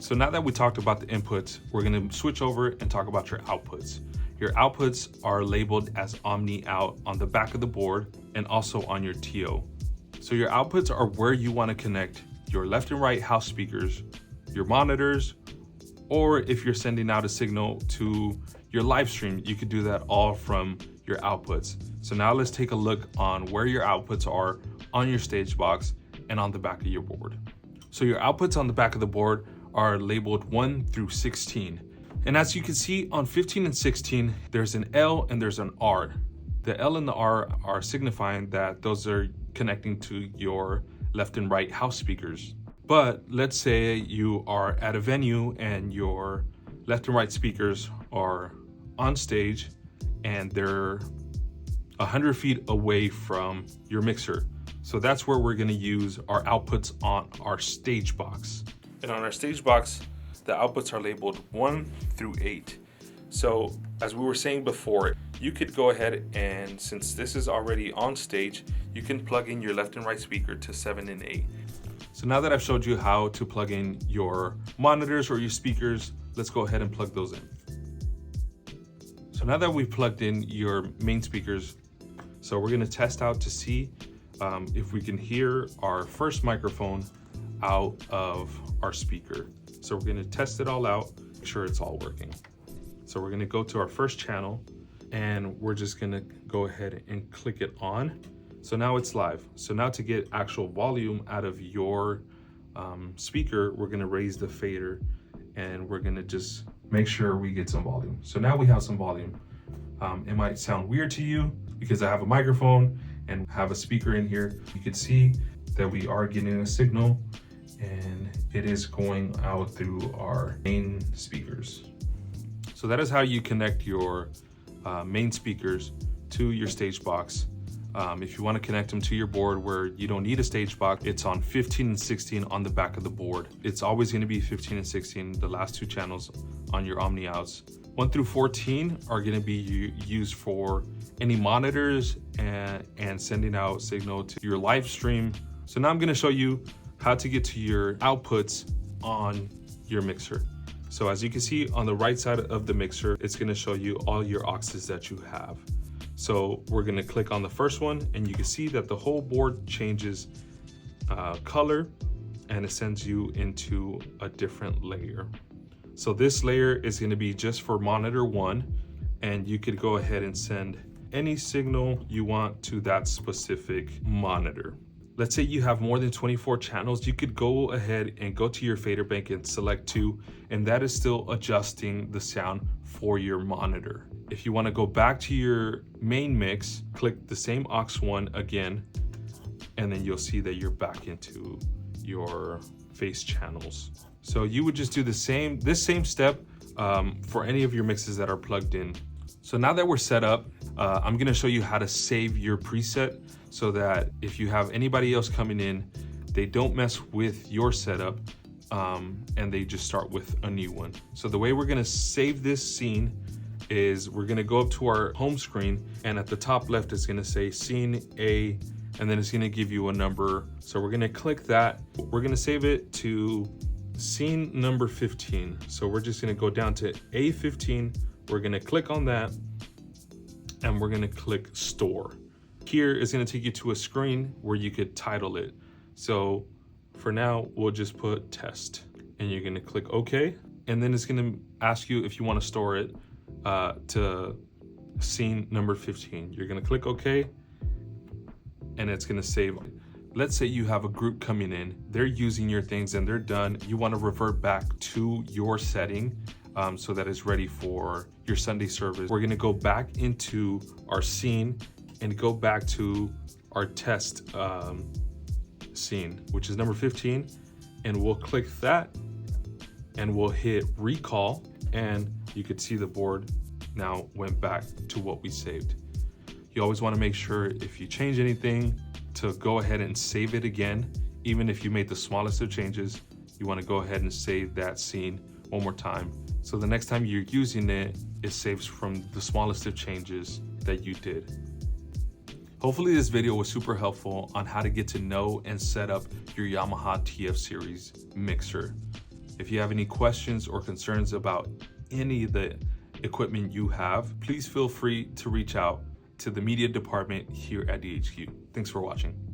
So now that we talked about the inputs, we're gonna switch over and talk about your outputs. Your outputs are labeled as Omni Out on the back of the board and also on your TO. So your outputs are where you wanna connect your left and right house speakers, your monitors, or if you're sending out a signal to your live stream, you could do that all from your outputs. So now let's take a look on where your outputs are on your stage box and on the back of your board. So your outputs on the back of the board are labeled 1 through 16. And as you can see on 15 and 16, there's an L and there's an R. The L and the R are signifying that those are connecting to your left and right house speakers. But let's say you are at a venue and your left and right speakers are on stage and they're 100 feet away from your mixer. So that's where we're gonna use our outputs on our stage box. And on our stage box, the outputs are labeled 1 through 8. So as we were saying before, you could go ahead and, since this is already on stage, you can plug in your left and right speaker to 7 and 8. So now that I've showed you how to plug in your monitors or your speakers, let's go ahead and plug those in. So now that we've plugged in your main speakers, so we're gonna test out to see if we can hear our first microphone out of our speaker. So we're gonna test it all out, make sure it's all working. So we're gonna go to our first channel and we're just gonna go ahead and click it on. So now it's live. So now to get actual volume out of your speaker, we're gonna raise the fader and we're gonna just make sure we get some volume. So now we have some volume. It might sound weird to you because I have a microphone and have a speaker in here. You can see that we are getting a signal and it is going out through our main speakers. So that is how you connect your main speakers to your stage box. If you want to connect them to your board where you don't need a stage box, it's on 15 and 16 on the back of the board. It's always going to be 15 and 16, the last two channels on your Omni Outs. 1 through 14 are going to be used for any monitors and sending out signal to your live stream. So now I'm going to show you how to get to your outputs on your mixer. So as you can see on the right side of the mixer, it's going to show you all your auxes that you have. So we're gonna click on the first one and you can see that the whole board changes color and it sends you into a different layer. So this layer is gonna be just for monitor 1 and you could go ahead and send any signal you want to that specific monitor. Let's say you have more than 24 channels, you could go ahead and go to your fader bank and select 2, and that is still adjusting the sound for your monitor. If you want to go back to your main mix, click the same aux 1 again, and then you'll see that you're back into your face channels. So you would just do this same step for any of your mixes that are plugged in. So now that we're set up, I'm gonna show you how to save your preset so that if you have anybody else coming in, they don't mess with your setup and they just start with a new one. So the way we're gonna save this scene is we're gonna go up to our home screen and at the top left it's gonna say scene A and then it's gonna give you a number. So we're gonna click that. We're gonna save it to scene number 15. So we're just gonna go down to A15. We're gonna click on that and we're gonna click store. Here is gonna take you to a screen where you could title it. So for now, we'll just put test and you're gonna click OK. And then it's gonna ask you if you wanna store it to scene number 15. You're gonna click OK and it's gonna save. Let's say you have a group coming in, they're using your things and they're done. You wanna revert back to your setting so that it's ready for your Sunday service. We're gonna go back into our scene and go back to our test scene, which is number 15. And we'll click that and we'll hit recall and you could see the board now went back to what we saved. You always wanna make sure if you change anything to go ahead and save it again. Even if you made the smallest of changes, you wanna go ahead and save that scene one more time. So the next time you're using it, it saves from the smallest of changes that you did. Hopefully this video was super helpful on how to get to know and set up your Yamaha TF series mixer. If you have any questions or concerns about any of the equipment you have, please feel free to reach out to the media department here at DHQ. Thanks for watching.